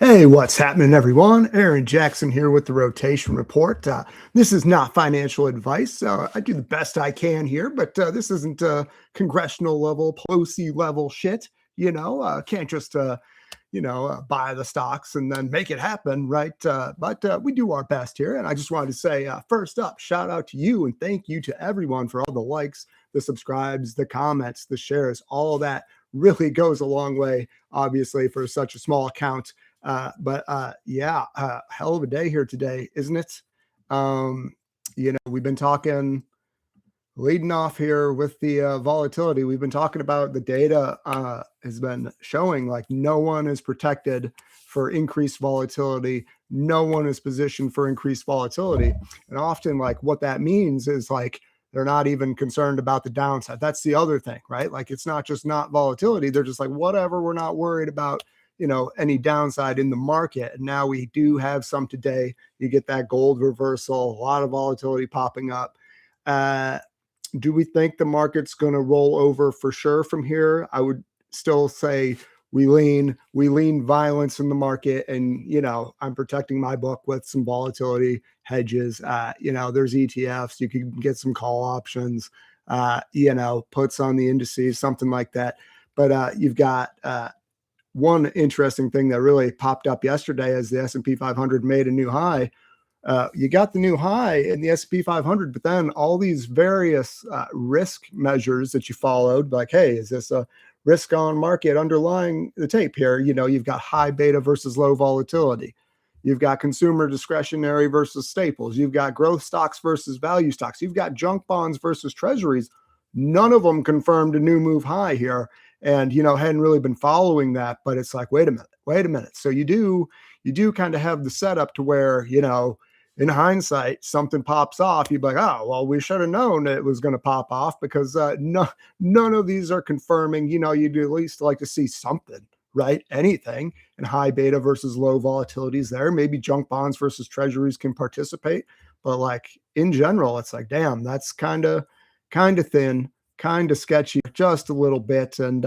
Hey, what's happening, everyone? Aaron Jackson here with the Rotation Report. This is not financial advice. I do the best I can here, but this isn't congressional level, Pelosi level shit. Can't just buy the stocks and then make it happen, right? But we do our best here. And I just wanted to say, first up, shout out to you and thank you to everyone for all the likes, the subscribes, the comments, the shares, all of that really goes a long way, obviously, for such a small account. But hell of a day here today, isn't it? We've been talking leading off here with the volatility. We've been talking about the data has been showing like no one is protected for increased volatility. No one is positioned for increased volatility. And often like what that means is like they're not even concerned about the downside. That's the other thing, right? Like it's not just not volatility. They're just like, whatever, we're not worried about any downside in the market. And now we do have some today. You get that gold reversal, a lot of volatility popping up. Do we think the market's going to roll over for sure from here? I would still say we lean violence in the market, and I'm protecting my book with some volatility hedges. There's ETFs, you can get some call options, puts on the indices, something like that. But you've got one interesting thing that really popped up yesterday as the S&P 500 made a new high. You got the new high in the S&P 500, but then all these various risk measures that you followed, like, hey, is this a risk on market underlying the tape here? You've got high beta versus low volatility. You've got consumer discretionary versus staples. You've got growth stocks versus value stocks. You've got junk bonds versus treasuries. None of them confirmed a new move high here. And, hadn't really been following that, but it's like, wait a minute. So you do kind of have the setup to where, in hindsight, something pops off. You'd be like, oh, well, we should have known it was going to pop off because none of these are confirming, you'd at least like to see something, right? Anything. And high beta versus low volatility is there. Maybe junk bonds versus treasuries can participate. But like in general, it's like, damn, that's kind of thin, kind of sketchy, just a little bit. And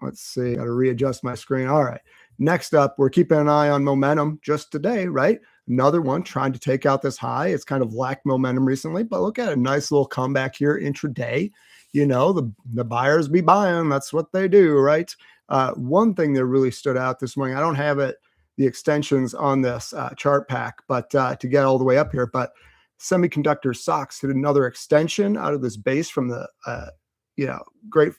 let's see, got to readjust my screen. All right. Next up, we're keeping an eye on momentum just today, right? Another one trying to take out this high. It's kind of lacked momentum recently, but look at a nice little comeback here intraday. The buyers be buying. That's what they do, right? One thing that really stood out this morning, I don't have the extensions on this chart pack, but to get all the way up here, but semiconductor stocks hit another extension out of this base from the great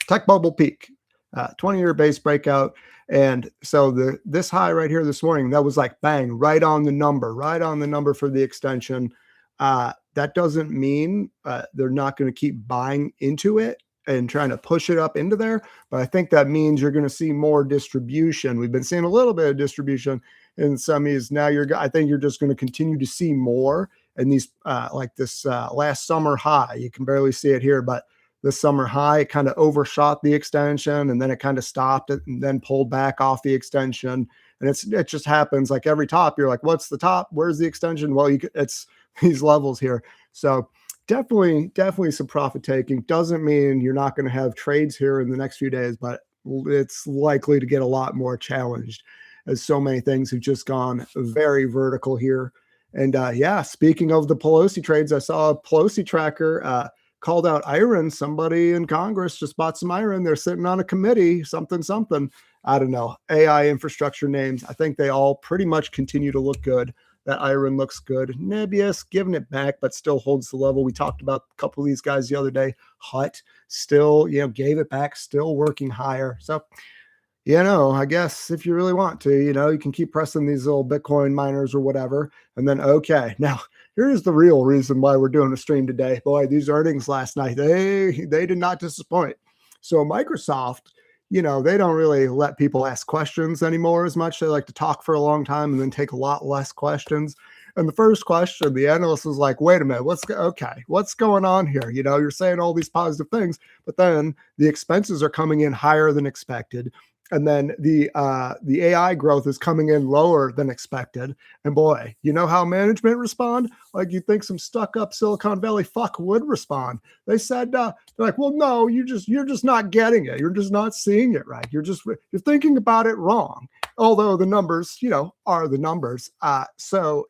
tech bubble peak, 20-year base breakout. And so this high right here this morning, that was like bang, right on the number for the extension. That doesn't mean they're not going to keep buying into it and trying to push it up into there. But I think that means you're going to see more distribution. We've been seeing a little bit of distribution in semis. Now I think you're just going to continue to see more. And these like this last summer high, you can barely see it here, but this summer high, it kind of overshot the extension and then it kind of stopped it and then pulled back off the extension. And it just happens like every top. You're like, what's the top? Where's the extension? Well, it's these levels here. So definitely some profit taking. Doesn't mean you're not going to have trades here in the next few days, but it's likely to get a lot more challenged as so many things have just gone very vertical here. And speaking of the Pelosi trades, I saw a Pelosi tracker called out iron. Somebody in Congress just bought some iron. They're sitting on a committee, something. I don't know. AI infrastructure names. I think they all pretty much continue to look good. That iron looks good. Nebius giving it back, but still holds the level. We talked about a couple of these guys the other day. Hut still, gave it back, still working higher. So, I guess if you really want to, you can keep pressing these little Bitcoin miners or whatever. And then, okay, now here's the real reason why we're doing a stream today. Boy, these earnings last night, they did not disappoint. So Microsoft, they don't really let people ask questions anymore as much. They like to talk for a long time and then take a lot less questions. And the first question, the analyst was like, wait a minute, what's going on here? You're saying all these positive things, but then the expenses are coming in higher than expected. And then the AI growth is coming in lower than expected. And boy, you know how management respond? Like you think some stuck up Silicon Valley fuck would respond. They said, they're like, well, no, you're just not getting it. You're just not seeing it right. You're thinking about it wrong. although the numbers, are the numbers. So,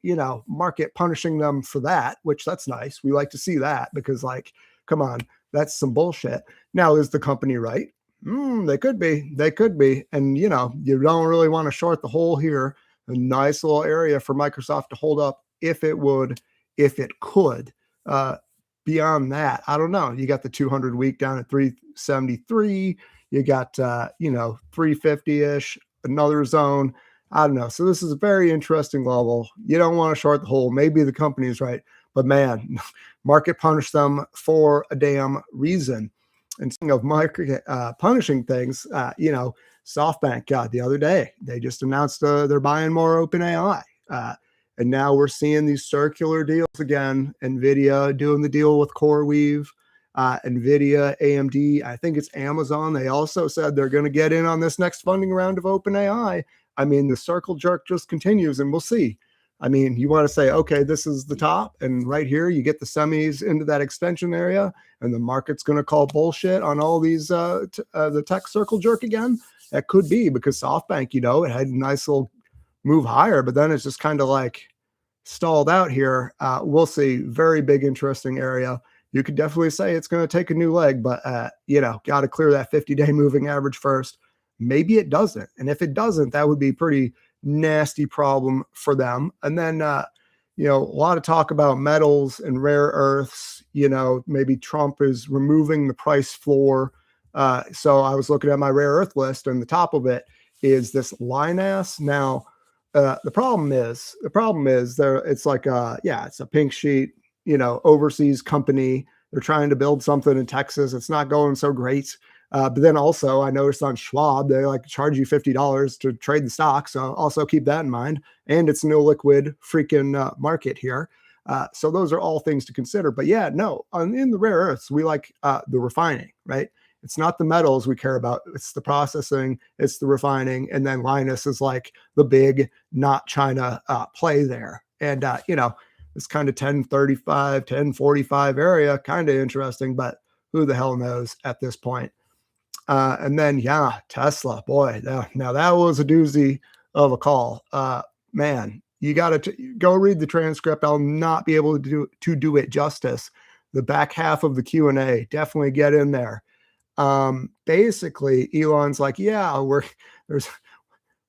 market punishing them for that, which that's nice. We like to see that because, like, come on, that's some bullshit. Now, is the company right? They could be. They could be. And, you don't really want to short the hole here. A nice little area for Microsoft to hold up if it would, if it could. Uh, Beyond that, I don't know. You got the 200 week down at 373. You got, 350 ish, another zone. I don't know. So this is a very interesting level. You don't want to short the hole. Maybe the company is right, but man, market punish them for a damn reason. And speaking of market punishing things, SoftBank, the other day, they just announced they're buying more OpenAI. And now we're seeing these circular deals again. NVIDIA doing the deal with CoreWeave, NVIDIA, AMD. I think it's Amazon. They also said they're going to get in on this next funding round of OpenAI. I mean, the circle jerk just continues, and we'll see. I mean, you want to say, okay, this is the top, and right here you get the semis into that extension area, and the market's going to call bullshit on all these the tech circle jerk again. That could be because SoftBank, it had a nice little move higher, but then it's just kind of like stalled out here. We'll see. Very big, interesting area. You could definitely say it's going to take a new leg, but got to clear that 50-day moving average first. Maybe it doesn't, and if it doesn't, that would be pretty nasty problem for them. And then a lot of talk about metals and rare earths. Maybe Trump is removing the price floor. So I was looking at my rare earth list, and the top of it is this Lynas. Now, the problem is there. It's like it's a pink sheet, overseas company. They're trying to build something in Texas. It's not going so great. But then also I noticed on Schwab, they like charge you $50 to trade the stock. So also keep that in mind. And it's no liquid freaking market here. So those are all things to consider. But yeah, no, in the rare earths, we like the refining, right? It's not the metals we care about. It's the processing, it's the refining. And then Lynas is like the big, not China play there. And, this kind of 1035, 1045 area, kind of interesting, but who the hell knows at this point. And then, Tesla, boy, now that was a doozy of a call. Man, you got to go read the transcript. I'll not be able to do it justice. The back half of the Q&A, definitely get in there. Basically, Elon's like, we're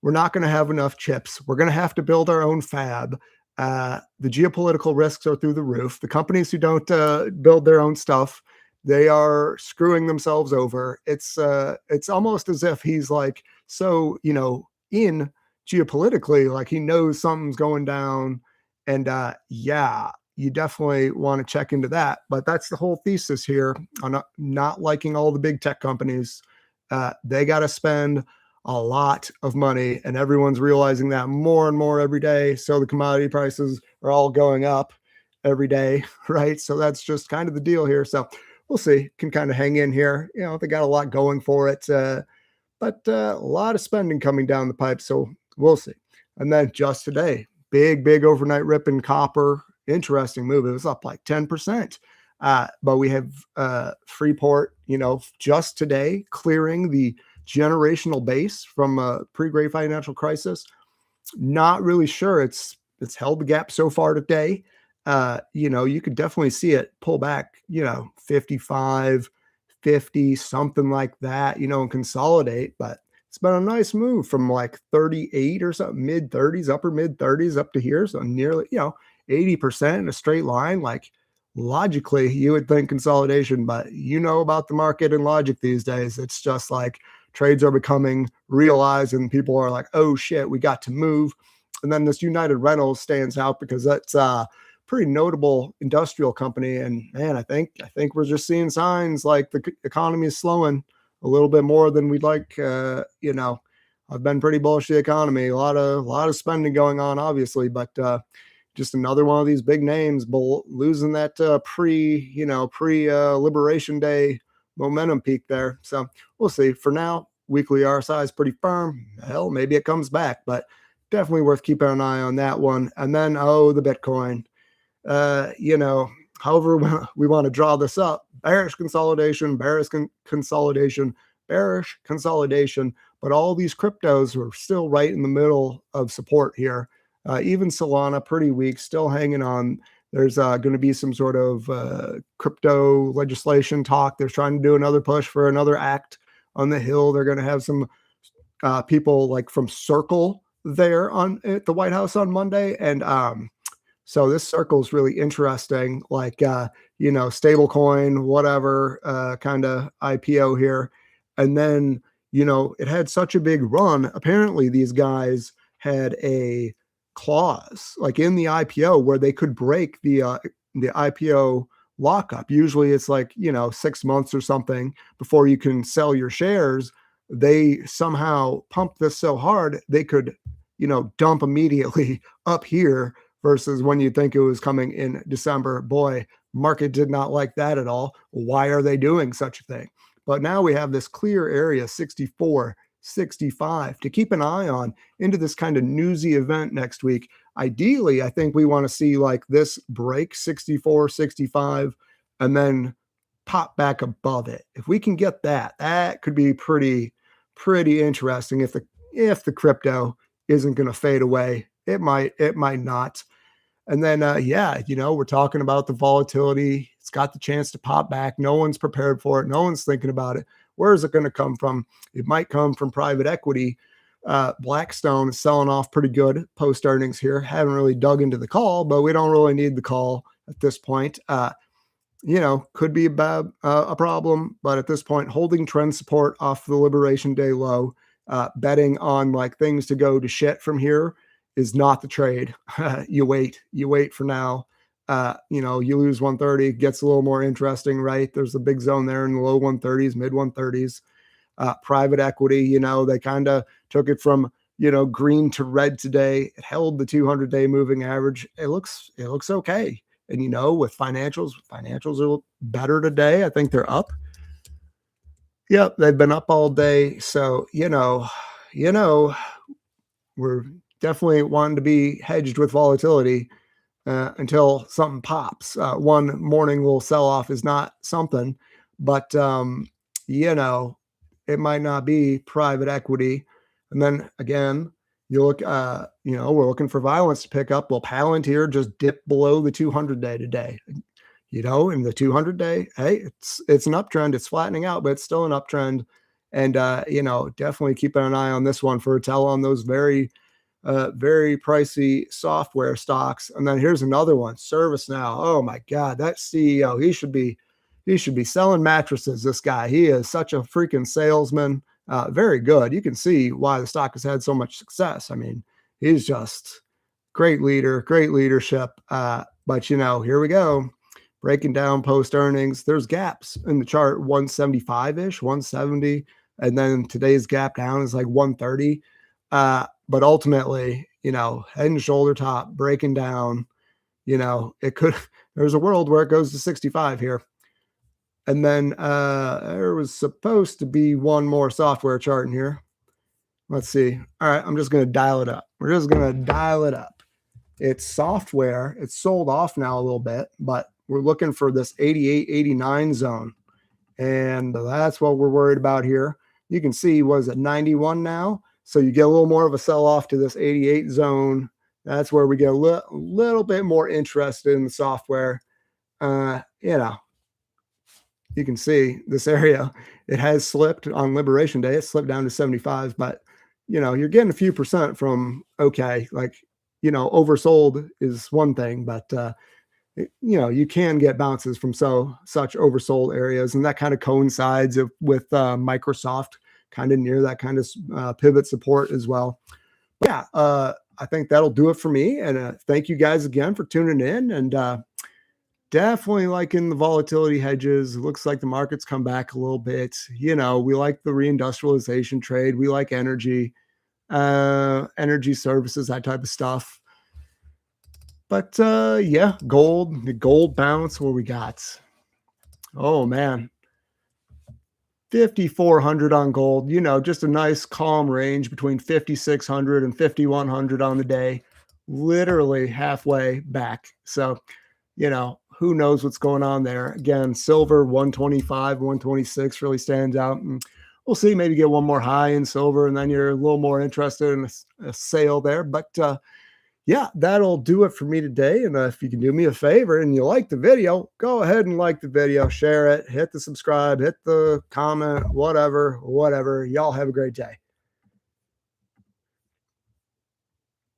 not going to have enough chips. We're going to have to build our own fab. The geopolitical risks are through the roof. The companies who don't build their own stuff, they are screwing themselves over. It's almost as if he's like, in geopolitically, like he knows something's going down. And you definitely want to check into that. But that's the whole thesis here on not liking all the big tech companies. They got to spend a lot of money, and everyone's realizing that more and more every day. So the commodity prices are all going up every day, right? So that's just kind of the deal here. So we'll see. Can kind of hang in here. They got a lot going for it, but a lot of spending coming down the pipe. So we'll see. And then just today, big overnight rip in copper. Interesting move. It was up like 10%. But we have Freeport, just today clearing the generational base from a pre-great financial crisis. Not really sure it's held the gap so far today. You could definitely see it pull back, 55, 50, something like that, and consolidate. But it's been a nice move from like 38 or something, mid 30s, upper mid 30s up to here. So nearly, 80% in a straight line. Like logically, you would think consolidation, but about the market and logic these days. It's just like trades are becoming realized and people are like, oh shit, we got to move. And then this United Rentals stands out because that's a pretty notable industrial company. And man, I think we're just seeing signs like the economy is slowing a little bit more than we'd like. I've been pretty bullish the economy, a lot of spending going on, obviously, but just another one of these big names losing that pre-Liberation Day momentum peak there. So we'll see. For now, weekly RSI is pretty firm. Hell, maybe it comes back, but definitely worth keeping an eye on that one. And then, the Bitcoin. However we want to draw this up, bearish consolidation, but all these cryptos are still right in the middle of support here. Even Solana, pretty weak, still hanging on. There's going to be some sort of crypto legislation talk. They're trying to do another push for another act on the Hill. They're going to have some people like from Circle there on at the White House on Monday. And so this circle is really interesting, like, stablecoin, whatever kind of IPO here. And then, it had such a big run. Apparently, these guys had a clause like in the IPO where they could break the IPO lockup. Usually it's like, 6 months or something before you can sell your shares. They somehow pumped this so hard they could, dump immediately up here versus when you think it was coming in December. Boy, market did not like that at all. Why are they doing such a thing? But now we have this clear area, 64, 65, to keep an eye on into this kind of newsy event next week. Ideally, I think we want to see like this break 64, 65, and then pop back above it. If we can get that, that could be pretty interesting. If the crypto isn't going to fade away, it might not. And then, we're talking about the volatility. It's got the chance to pop back. No one's prepared for it. No one's thinking about it. Where is it going to come from? It might come from private equity. Blackstone is selling off pretty good post earnings here. Haven't really dug into the call, but we don't really need the call at this point. Could be a problem, but at this point, holding trend support off the Liberation Day low, betting on like things to go to shit from here is not the trade. You wait for now. You lose 130, gets a little more interesting, right? There's a big zone there in the low 130s, mid 130s. Private equity, they kind of took it from, green to red today. It held the 200-day moving average. It looks okay. And, with financials are better today. I think they're up. Yep, they've been up all day. So, we're definitely wanting to be hedged with volatility until something pops. One morning little sell-off is not something, but, it might not be private equity. And then again, you look, we're looking for violence to pick up. Well, Palantir just dipped below the 200-day today. In the 200-day, hey, it's an uptrend. It's flattening out, but it's still an uptrend. And, definitely keeping an eye on this one for a tell on those very pricey software stocks. And then here's another one, ServiceNow. Oh my God, that CEO, he should be selling mattresses. This guy, he is such a freaking salesman. Very good. You can see why the stock has had so much success. I mean, he's just great leader, great leadership. But here we go. Breaking down post earnings. There's gaps in the chart, 175-ish, 170. And then today's gap down is like 130. But ultimately, head and shoulder top breaking down, there's a world where it goes to 65 here. And then there was supposed to be one more software chart in here. Let's see. All right, I'm just going to dial it up. We're just going to dial it up. It's software. It's sold off now a little bit, but we're looking for this 88, 89 zone. And that's what we're worried about here. You can see, was it 91 now? So you get a little more of a sell-off to this 88 zone. That's where we get a little bit more interested in the software. You can see this area, it has slipped on Liberation Day. It slipped down to 75, but, you're getting a few percent from, okay, like, oversold is one thing, but, you can get bounces from such oversold areas. And that kind of coincides with Microsoft kind of near that kind of pivot support as well. But yeah, I think that'll do it for me. And thank you guys again for tuning in. And definitely liking the volatility hedges. It looks like the market's come back a little bit. We like the reindustrialization trade. We like energy services, that type of stuff. But gold, the gold bounce, what we got? Oh man, 5,400 on gold, just a nice calm range between 5,600 and 5,100 on the day, literally halfway back. So, who knows what's going on there. Again, silver 125, 126 really stands out. And we'll see. Maybe get one more high in silver, and then you're a little more interested in a sale there. But yeah, that'll do it for me today. And if you can do me a favor and you like the video, go ahead and like the video, share it, hit the subscribe, hit the comment, whatever. Y'all have a great day.